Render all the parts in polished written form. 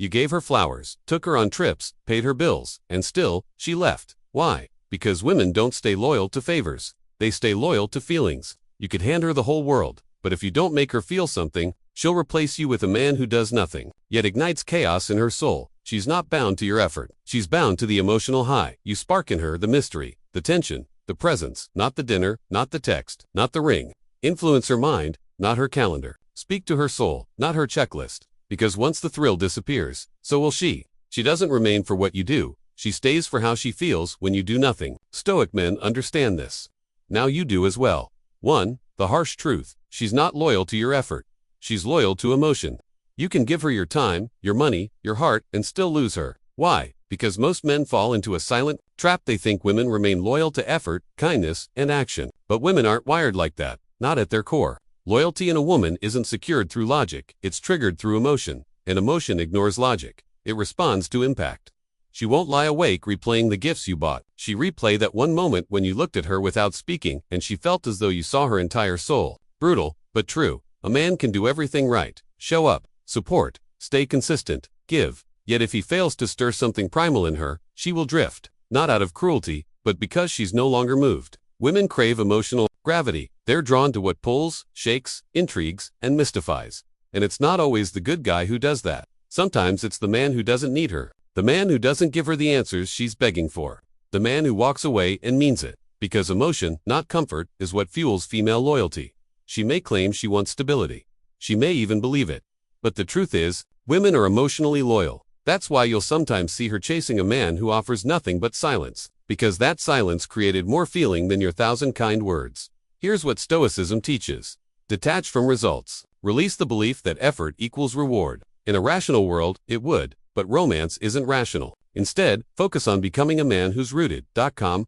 You gave her flowers, took her on trips, paid her bills, and still, she left. Why? Because women don't stay loyal to favors. They stay loyal to feelings. You could hand her the whole world, but if you don't make her feel something, she'll replace you with a man who does nothing, yet ignites chaos in her soul. She's not bound to your effort. She's bound to the emotional high. You spark in her the mystery, the tension, the presence, not the dinner, not the text, not the ring. Influence her mind, not her calendar. Speak to her soul, not her checklist. Because once the thrill disappears, so will she. She doesn't remain for what you do. She stays for how she feels when you do nothing. Stoic men understand this. Now you do as well. 1. The harsh truth. She's not loyal to your effort. She's loyal to emotion. You can give her your time, your money, your heart, and still lose her. Why? Because most men fall into a silent trap. They think women remain loyal to effort, kindness, and action. But women aren't wired like that, not at their core. Loyalty in a woman isn't secured through logic, it's triggered through emotion, and emotion ignores logic. It responds to impact. She won't lie awake replaying the gifts you bought. She replay that one moment when you looked at her without speaking and she felt as though you saw her entire soul. Brutal, but true. A man can do everything right. Show up, support, stay consistent, give. Yet if he fails to stir something primal in her, she will drift. Not out of cruelty, but because she's no longer moved. Women crave emotional gravity. They're drawn to what pulls, shakes, intrigues, and mystifies. And it's not always the good guy who does that. Sometimes it's the man who doesn't need her. The man who doesn't give her the answers she's begging for. The man who walks away and means it. Because emotion, not comfort, is what fuels female loyalty. She may claim she wants stability. She may even believe it. But the truth is, women are emotionally loyal. That's why you'll sometimes see her chasing a man who offers nothing but silence. Because that silence created more feeling than your 1,000 kind words. Here's what Stoicism teaches. Detach from results. Release the belief that effort equals reward. In a rational world, it would, but romance isn't rational. Instead, focus on becoming a man who's rooted,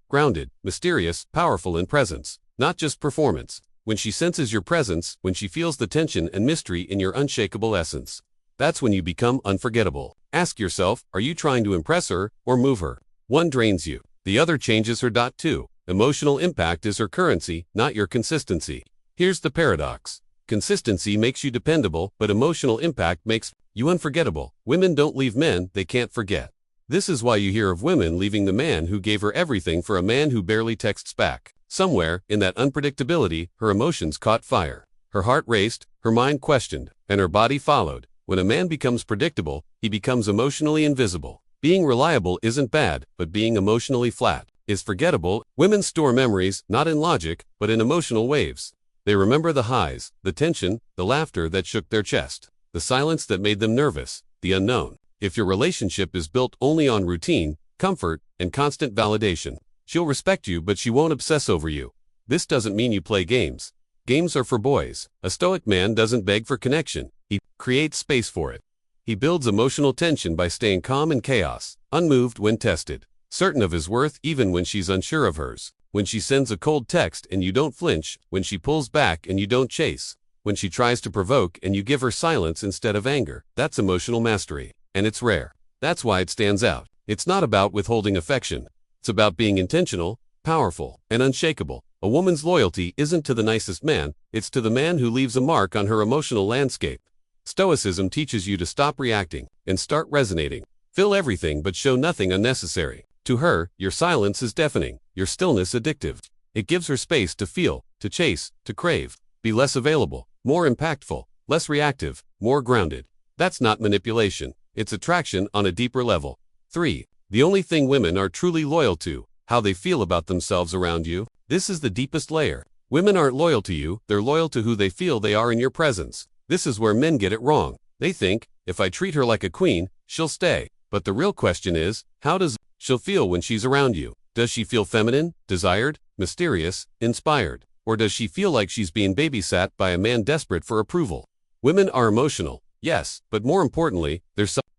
grounded, mysterious, powerful in presence, not just performance. When she senses your presence, when she feels the tension and mystery in your unshakable essence, that's when you become unforgettable. Ask yourself, are you trying to impress her or move her? One drains you, the other changes her. 2. Emotional impact is her currency, not your consistency. Here's the paradox. Consistency makes you dependable, but emotional impact makes you unforgettable. Women don't leave men they can't forget. This is why you hear of women leaving the man who gave her everything for a man who barely texts back. Somewhere, in that unpredictability, her emotions caught fire. Her heart raced, her mind questioned, and her body followed. When a man becomes predictable, he becomes emotionally invisible. Being reliable isn't bad, but being emotionally flat is forgettable. Women store memories, not in logic, but in emotional waves. They remember the highs, the tension, the laughter that shook their chest, the silence that made them nervous, the unknown. If your relationship is built only on routine, comfort, and constant validation, she'll respect you but she won't obsess over you. This doesn't mean you play games. Games are for boys. A stoic man doesn't beg for connection, he creates space for it. He builds emotional tension by staying calm in chaos, unmoved when tested, certain of his worth even when she's unsure of hers. When she sends a cold text and you don't flinch, when she pulls back and you don't chase, when she tries to provoke and you give her silence instead of anger, that's emotional mastery. And it's rare. That's why it stands out. It's not about withholding affection. It's about being intentional, powerful, and unshakable. A woman's loyalty isn't to the nicest man, it's to the man who leaves a mark on her emotional landscape. Stoicism teaches you to stop reacting and start resonating. Fill everything but show nothing unnecessary. To her, your silence is deafening, your stillness addictive. It gives her space to feel, to chase, to crave. Be less available, more impactful, less reactive, more grounded. That's not manipulation. It's attraction on a deeper level. 3. The only thing women are truly loyal to, how they feel about themselves around you. This is the deepest layer. Women aren't loyal to you, they're loyal to who they feel they are in your presence. This is where men get it wrong. They think, if I treat her like a queen, she'll stay. But the real question is, how does she'll feel when she's around you? Does she feel feminine, desired, mysterious, inspired? Or does she feel like she's being babysat by a man desperate for approval? Women are emotional. Yes, but more importantly,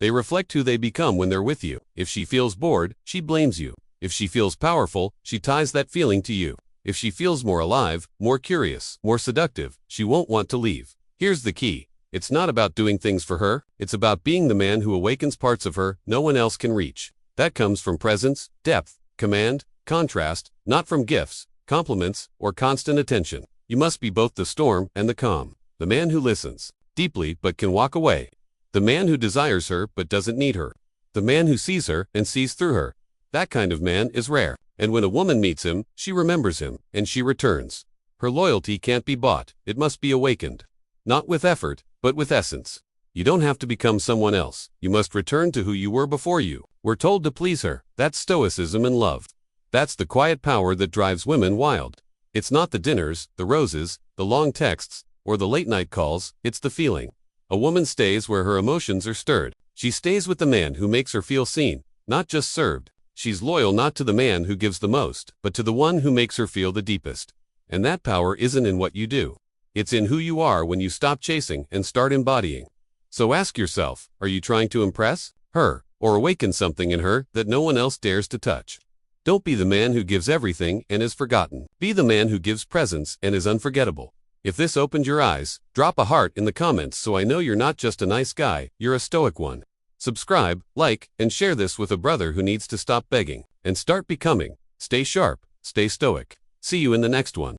they reflect who they become when they're with you. If she feels bored, she blames you. If she feels powerful, she ties that feeling to you. If she feels more alive, more curious, more seductive, she won't want to leave. Here's the key. It's not about doing things for her, it's about being the man who awakens parts of her no one else can reach. That comes from presence, depth, command, contrast, not from gifts, compliments, or constant attention. You must be both the storm and the calm. The man who listens deeply but can walk away. The man who desires her but doesn't need her. The man who sees her and sees through her. That kind of man is rare. And when a woman meets him, she remembers him, and she returns. Her loyalty can't be bought, it must be awakened. Not with effort, but with essence. You don't have to become someone else, you must return to who you were before you. We're told to please her, that's Stoicism in love. That's the quiet power that drives women wild. It's not the dinners, the roses, the long texts, or the late-night calls, it's the feeling. A woman stays where her emotions are stirred. She stays with the man who makes her feel seen, not just served. She's loyal not to the man who gives the most, but to the one who makes her feel the deepest. And that power isn't in what you do. It's in who you are when you stop chasing and start embodying. So ask yourself, are you trying to impress her, or awaken something in her that no one else dares to touch? Don't be the man who gives everything and is forgotten. Be the man who gives presents and is unforgettable. If this opened your eyes, drop a heart in the comments so I know you're not just a nice guy, you're a stoic one. Subscribe, like, and share this with a brother who needs to stop begging and start becoming. Stay sharp, stay stoic. See you in the next one.